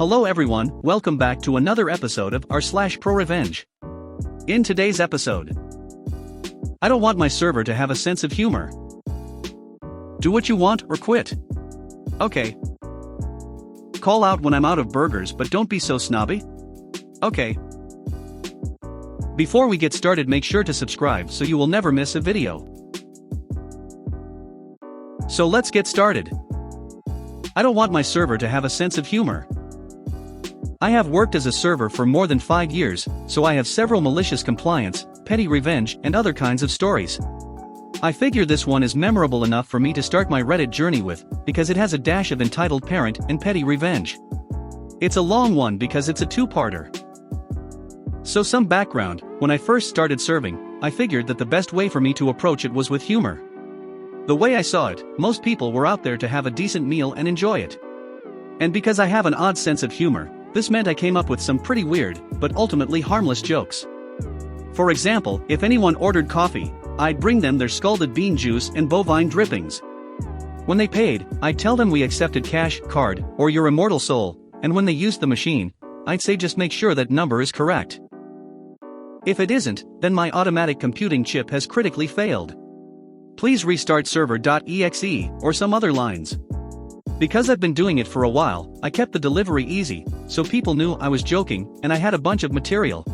Hello everyone, welcome back to another episode of r/ProRevenge. In today's episode, I don't want my server to have a sense of humor. Do what you want or quit. Okay. Call out when I'm out of burgers, but don't be so snobby. Okay. Before we get started, make sure to subscribe so you will never miss a video. So let's get started. I don't want my server to have a sense of humor. I have worked as a server for more than 5 years, so I have several malicious compliance, petty revenge, and other kinds of stories. I figure this one is memorable enough for me to start my Reddit journey with, because it has a dash of entitled parent and petty revenge. It's a long one because it's a two-parter. So some background: when I first started serving, I figured that the best way for me to approach it was with humor. The way I saw it, most people were out there to have a decent meal and enjoy it. And because I have an odd sense of humor, this meant I came up with some pretty weird, but ultimately harmless jokes. For example, if anyone ordered coffee, I'd bring them their scalded bean juice and bovine drippings. When they paid, I'd tell them we accepted cash, card, or your immortal soul, and when they used the machine, I'd say just make sure that number is correct. If it isn't, then my automatic computing chip has critically failed. Please restart server.exe, or some other lines. Because I've been doing it for a while, I kept the delivery easy, so people knew I was joking, and I had a bunch of material.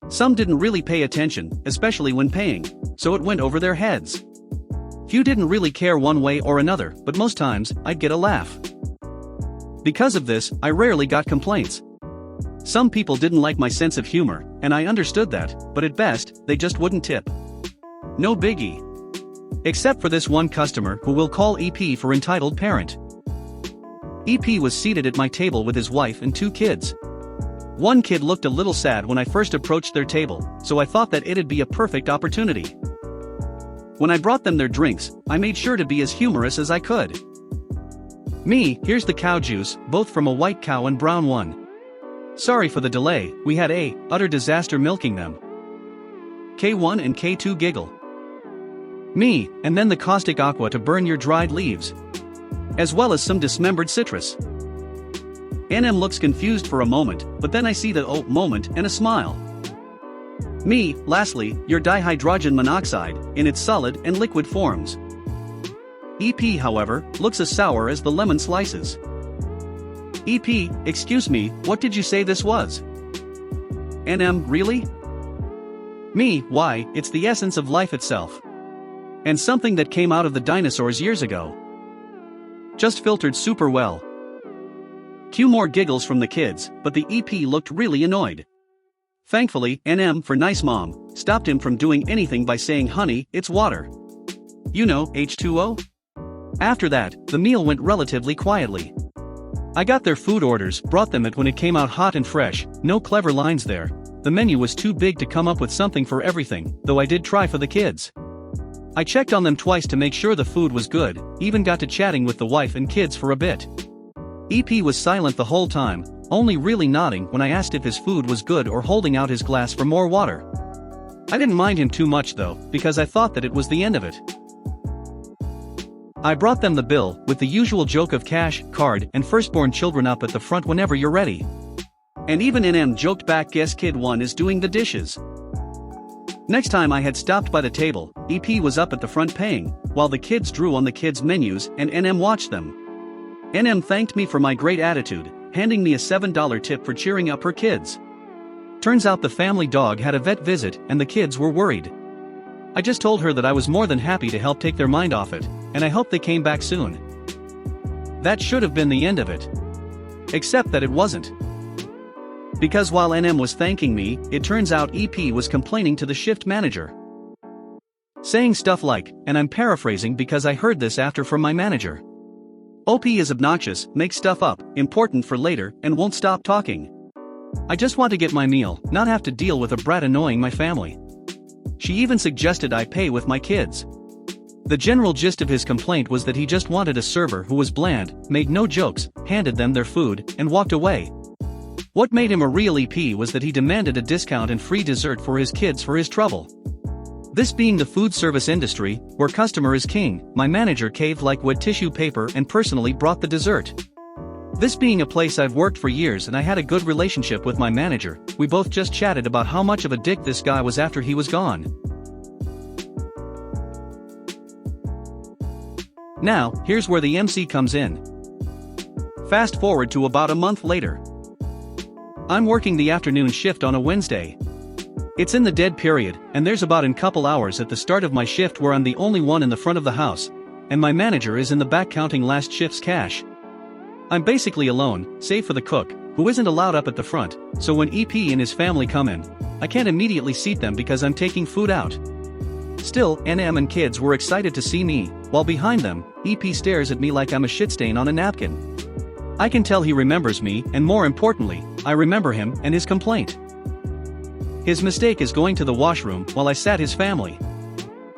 Some didn't really pay attention, especially when paying, so it went over their heads. Few didn't really care one way or another, but most times, I'd get a laugh. Because of this, I rarely got complaints. Some people didn't like my sense of humor, and I understood that, but at best, they just wouldn't tip. No biggie. Except for this one customer who we'll call EP for entitled parent. EP was seated at my table with his wife and 2 kids. One kid looked a little sad when I first approached their table, so I thought that it'd be a perfect opportunity. When I brought them their drinks, I made sure to be as humorous as I could. Me, here's the cow juice, both from a white cow and brown one. Sorry for the delay, we had a utter disaster milking them. K1 and K2 giggle. Me, and then the caustic aqua to burn your dried leaves. As well as some dismembered citrus. NM looks confused for a moment, but then I see the oh moment and a smile. Me, lastly, your dihydrogen monoxide, in its solid and liquid forms. EP, however, looks as sour as the lemon slices. EP, excuse me, what did you say this was? NM, really? Me, why, it's the essence of life itself. And something that came out of the dinosaurs years ago. Just filtered super well. Cue more giggles from the kids, but the EP looked really annoyed. Thankfully, NM for nice mom stopped him from doing anything by saying, honey, it's water. You know, H2O? After that, the meal went relatively quietly. I got their food orders, brought them it when it came out hot and fresh, no clever lines there. The menu was too big to come up with something for everything, though I did try for the kids. I checked on them twice to make sure the food was good, even got to chatting with the wife and kids for a bit. EP was silent the whole time, only really nodding when I asked if his food was good or holding out his glass for more water. I didn't mind him too much though, because I thought that it was the end of it. I brought them the bill, with the usual joke of cash, card, and firstborn children up at the front whenever you're ready. And even NM joked back, guess kid 1 is doing the dishes. Next time I had stopped by the table, EP was up at the front paying, while the kids drew on the kids' menus and NM watched them. NM thanked me for my great attitude, handing me a $7 tip for cheering up her kids. Turns out the family dog had a vet visit and the kids were worried. I just told her that I was more than happy to help take their mind off it, and I hope they came back soon. That should have been the end of it. Except that it wasn't. Because while NM was thanking me, it turns out EP was complaining to the shift manager. Saying stuff like, and I'm paraphrasing because I heard this after from my manager. OP is obnoxious, makes stuff up, important for later, and won't stop talking. I just want to get my meal, not have to deal with a brat annoying my family. She even suggested I pay with my kids. The general gist of his complaint was that he just wanted a server who was bland, made no jokes, handed them their food, and walked away. What made him a real EP was that he demanded a discount and free dessert for his kids for his trouble. This being the food service industry, where customer is king, my manager caved like wet tissue paper and personally brought the dessert. This being a place I've worked for years and I had a good relationship with my manager, we both just chatted about how much of a dick this guy was after he was gone. Now, here's where the MC comes in. Fast forward to about a month later. I'm working the afternoon shift on a Wednesday. It's in the dead period, and there's about a couple hours at the start of my shift where I'm the only one in the front of the house, and my manager is in the back counting last shift's cash. I'm basically alone, save for the cook, who isn't allowed up at the front, so when EP and his family come in, I can't immediately seat them because I'm taking food out. Still, NM and kids were excited to see me, while behind them, EP stares at me like I'm a shit stain on a napkin. I can tell he remembers me, and more importantly, I remember him and his complaint. His mistake is going to the washroom while I sat his family.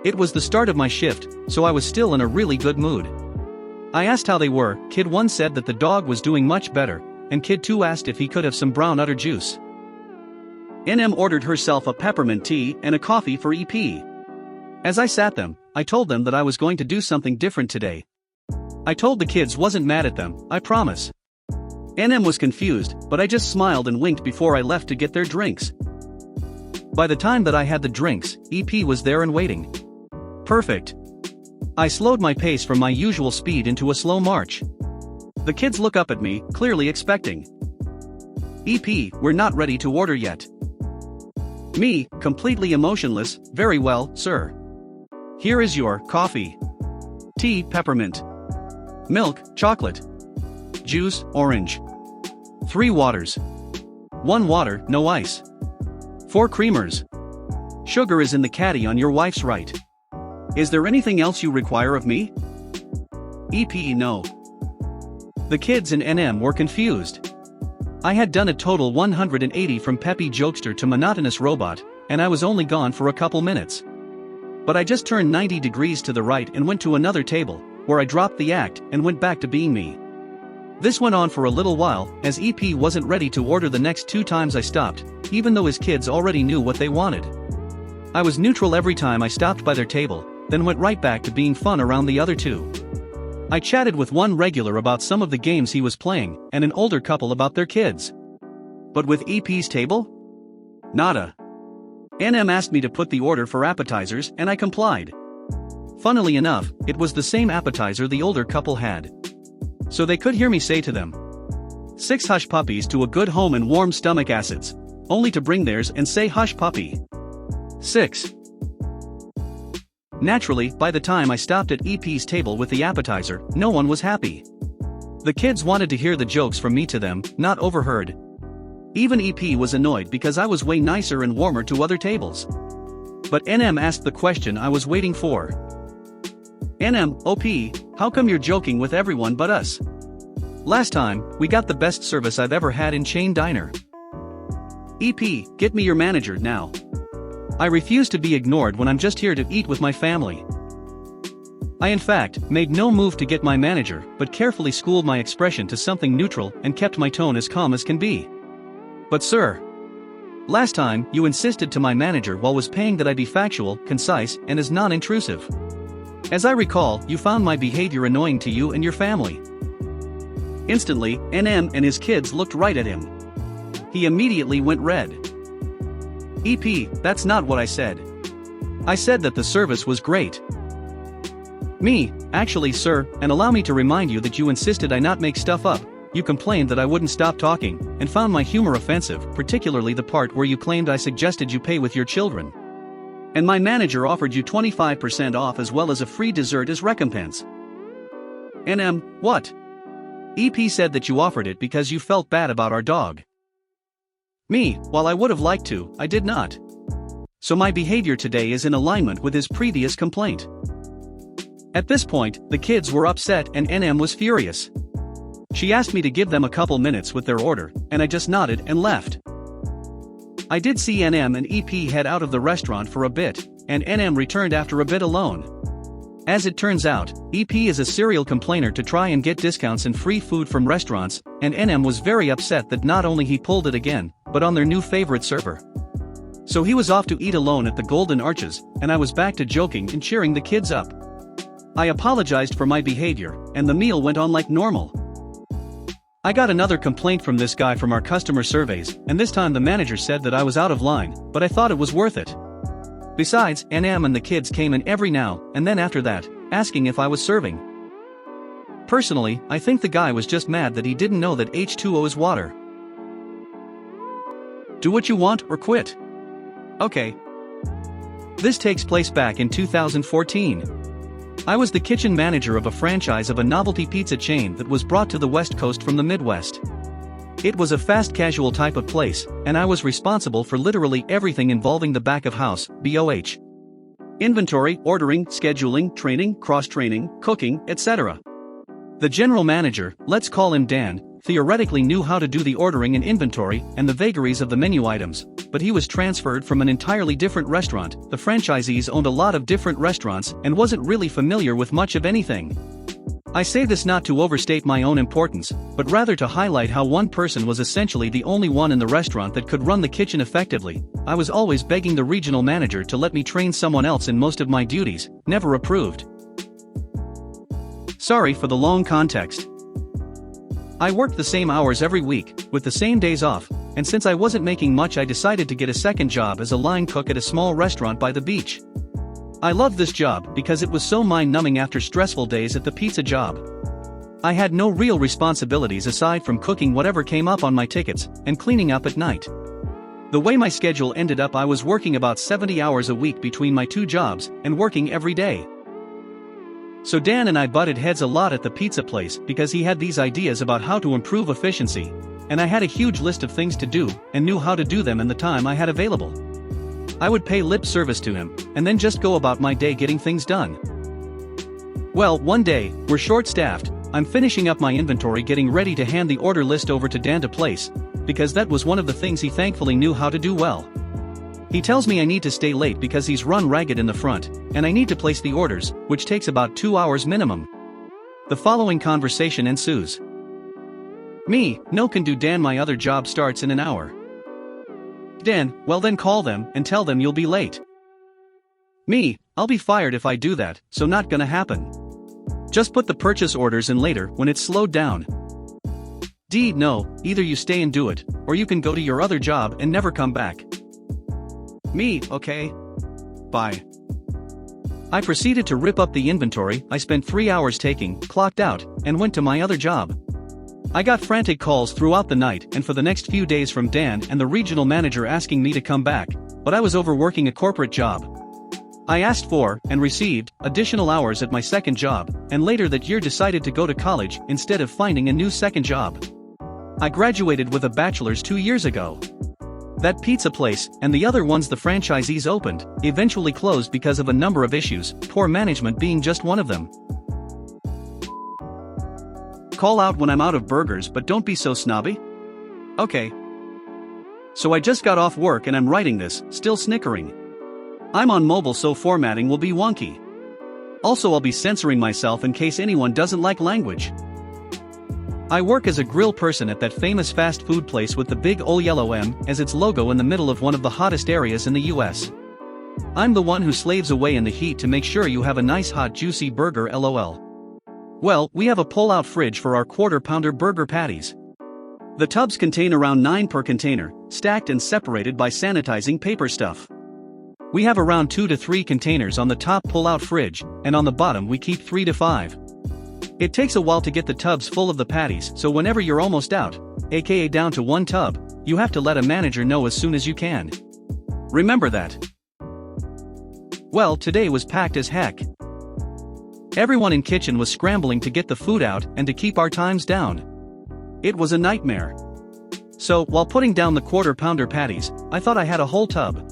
It was the start of my shift, so I was still in a really good mood. I asked how they were. Kid 1 said that the dog was doing much better, and Kid 2 asked if he could have some brown udder juice. NM ordered herself a peppermint tea and a coffee for EP. As I sat them, I told them that I was going to do something different today. I told the kids wasn't mad at them, I promise. NM was confused, but I just smiled and winked before I left to get their drinks. By the time that I had the drinks, EP was there and waiting. Perfect. I slowed my pace from my usual speed into a slow march. The kids look up at me, clearly expecting. EP, we're not ready to order yet. Me, completely emotionless, very well, sir. Here is your coffee. Tea, peppermint. Milk, chocolate. Juice, orange. 3 waters. 1 water, no ice. 4 creamers. Sugar is in the caddy on your wife's right. Is there anything else you require of me? EP, no. The kids and NM were confused. I had done a total 180 from peppy jokester to monotonous robot, and I was only gone for a couple minutes. But I just turned 90 degrees to the right and went to another table, where I dropped the act and went back to being me. This went on for a little while, as EP wasn't ready to order the next 2 times I stopped, even though his kids already knew what they wanted. I was neutral every time I stopped by their table, then went right back to being fun around the other 2. I chatted with one regular about some of the games he was playing, and an older couple about their kids. But with EP's table? Nada. NM asked me to put the order for appetizers, and I complied. Funnily enough, it was the same appetizer the older couple had. So they could hear me say to them, 6 hush puppies to a good home and warm stomach acids, only to bring theirs and say hush puppy. 6. Naturally, by the time I stopped at EP's table with the appetizer, no one was happy. The kids wanted to hear the jokes from me to them, not overheard. Even EP was annoyed because I was way nicer and warmer to other tables. But NM asked the question I was waiting for. NM, OP, how come you're joking with everyone but us? Last time, we got the best service I've ever had in chain diner. EP, get me your manager now. I refuse to be ignored when I'm just here to eat with my family. I in fact made no move to get my manager, but carefully schooled my expression to something neutral and kept my tone as calm as can be. But sir, last time you insisted to my manager while was paying that I be factual, concise, and as non-intrusive. As I recall, you found my behavior annoying to you and your family. Instantly, NM and his kids looked right at him. He immediately went red. EP, that's not what I said. I said that the service was great. Me, actually sir, and allow me to remind you that you insisted I not make stuff up. You complained that I wouldn't stop talking, and found my humor offensive, particularly the part where you claimed I suggested you pay with your children. And my manager offered you 25% off as well as a free dessert as recompense. NM, what? EP said that you offered it because you felt bad about our dog. Me, while I would have liked to, I did not. So my behavior today is in alignment with his previous complaint. At this point, the kids were upset and NM was furious. She asked me to give them a couple minutes with their order, and I just nodded and left. I did see NM and EP head out of the restaurant for a bit, and NM returned after a bit alone. As it turns out, EP is a serial complainer to try and get discounts and free food from restaurants, and NM was very upset that not only he pulled it again, but on their new favorite server. So he was off to eat alone at the Golden Arches, and I was back to joking and cheering the kids up. I apologized for my behavior, and the meal went on like normal. I got another complaint from this guy from our customer surveys, and this time the manager said that I was out of line, but I thought it was worth it. Besides, NM and the kids came in every now and then after that, asking if I was serving. Personally, I think the guy was just mad that he didn't know that H2O is water. Do what you want or quit. Okay. This takes place back in 2014. I was the kitchen manager of a franchise of a novelty pizza chain that was brought to the West Coast from the Midwest. It was a fast casual type of place, and I was responsible for literally everything involving the back of house, BOH. Inventory, ordering, scheduling, training, cross-training, cooking, etc. The general manager, let's call him Dan, theoretically knew how to do the ordering and inventory and the vagaries of the menu items, but he was transferred from an entirely different restaurant. The franchisees owned a lot of different restaurants and wasn't really familiar with much of anything. I say this not to overstate my own importance, but rather to highlight how one person was essentially the only one in the restaurant that could run the kitchen effectively. I was always begging the regional manager to let me train someone else in most of my duties, never approved. Sorry for the long context. I worked the same hours every week, with the same days off, and since I wasn't making much I decided to get a second job as a line cook at a small restaurant by the beach. I loved this job because it was so mind-numbing after stressful days at the pizza job. I had no real responsibilities aside from cooking whatever came up on my tickets, and cleaning up at night. The way my schedule ended up, I was working about 70 hours a week between my two jobs, and working every day. So Dan and I butted heads a lot at the pizza place because he had these ideas about how to improve efficiency, and I had a huge list of things to do, and knew how to do them in the time I had available. I would pay lip service to him, and then just go about my day getting things done. Well, one day, we're short-staffed, I'm finishing up my inventory getting ready to hand the order list over to Dan to place, because that was one of the things he thankfully knew how to do well. He tells me I need to stay late because he's run ragged in the front, and I need to place the orders, which takes about 2 hours minimum. The following conversation ensues. Me, no can do. Dan, my other job starts in an hour. Dan, well then call them and tell them you'll be late. Me, I'll be fired if I do that, so not gonna happen. Just put the purchase orders in later when it's slowed down. D, no, either you stay and do it, or you can go to your other job and never come back. Me, okay. Bye. I proceeded to rip up the inventory I spent 3 hours taking, clocked out, and went to my other job. I got frantic calls throughout the night and for the next few days from Dan and the regional manager asking me to come back, but I was overworking a corporate job. I asked for, and received, additional hours at my second job, and later that year decided to go to college instead of finding a new second job. I graduated with a bachelor's 2 years ago. That pizza place, and the other ones the franchisees opened, eventually closed because of a number of issues, poor management being just one of them. Call out when I'm out of burgers, but don't be so snobby. Okay. So I just got off work and I'm writing this, still snickering. I'm on mobile so formatting will be wonky. Also I'll be censoring myself in case anyone doesn't like language. I work as a grill person at that famous fast food place with the big old yellow M as its logo in the middle of one of the hottest areas in the US. I'm the one who slaves away in the heat to make sure you have a nice hot juicy burger, lol. Well, we have a pull-out fridge for our quarter-pounder burger patties. The tubs contain around 9 per container, stacked and separated by sanitizing paper stuff. We have around 2 to 3 containers on the top pull-out fridge, and on the bottom we keep 3 to 5. It takes a while to get the tubs full of the patties, so whenever you're almost out, aka down to 1 tub, you have to let a manager know as soon as you can. Remember that. Well, today was packed as heck. Everyone in kitchen was scrambling to get the food out and to keep our times down. It was a nightmare. So, while putting down the quarter-pounder patties, I thought I had a whole tub.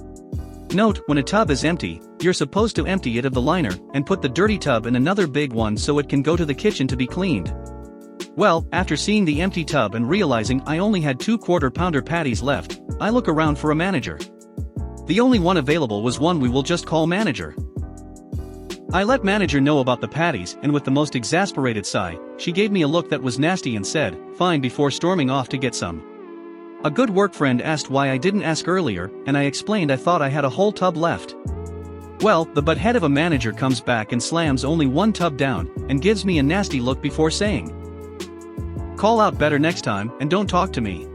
Note, when a tub is empty, you're supposed to empty it of the liner and put the dirty tub in another big one so it can go to the kitchen to be cleaned. Well, after seeing the empty tub and realizing I only had 2 quarter-pounder patties left, I look around for a manager. The only one available was one we will just call manager. I let manager know about the patties, and with the most exasperated sigh, she gave me a look that was nasty and said, "Fine," before storming off to get some. A good work friend asked why I didn't ask earlier, and I explained I thought I had a whole tub left. Well, the butthead of a manager comes back and slams only 1 tub down, and gives me a nasty look before saying, call out better next time and don't talk to me.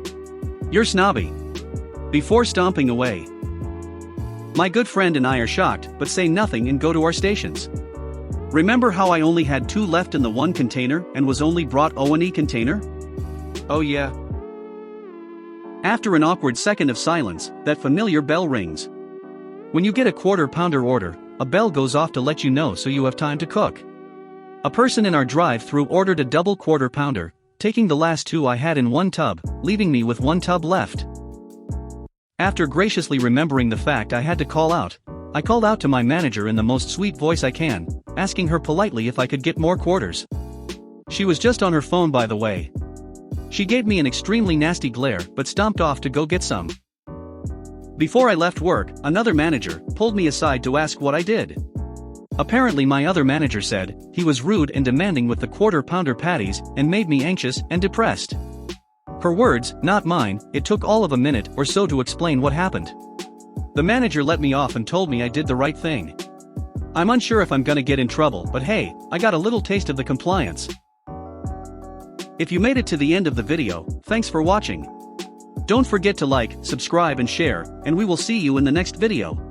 You're snobby. Before stomping away. My good friend and I are shocked but say nothing and go to our stations. Remember how I only had 2 left in the 1 container and was only brought O&E container? Oh yeah. After an awkward second of silence, that familiar bell rings. When you get a quarter-pounder order, a bell goes off to let you know so you have time to cook. A person in our drive-thru ordered a double quarter-pounder, taking the last 2 I had in 1 tub, leaving me with 1 tub left. After graciously remembering the fact I had to call out, I called out to my manager in the most sweet voice I can, asking her politely if I could get more quarters. She was just on her phone, by the way. She gave me an extremely nasty glare but stomped off to go get some. Before I left work, another manager pulled me aside to ask what I did. Apparently my other manager said he was rude and demanding with the quarter-pounder patties and made me anxious and depressed. Her words, not mine. It took all of a minute or so to explain what happened. The manager let me off and told me I did the right thing. I'm unsure if I'm gonna get in trouble, but hey, I got a little taste of the compliance. If you made it to the end of the video, thanks for watching. Don't forget to like, subscribe and share, and we will see you in the next video.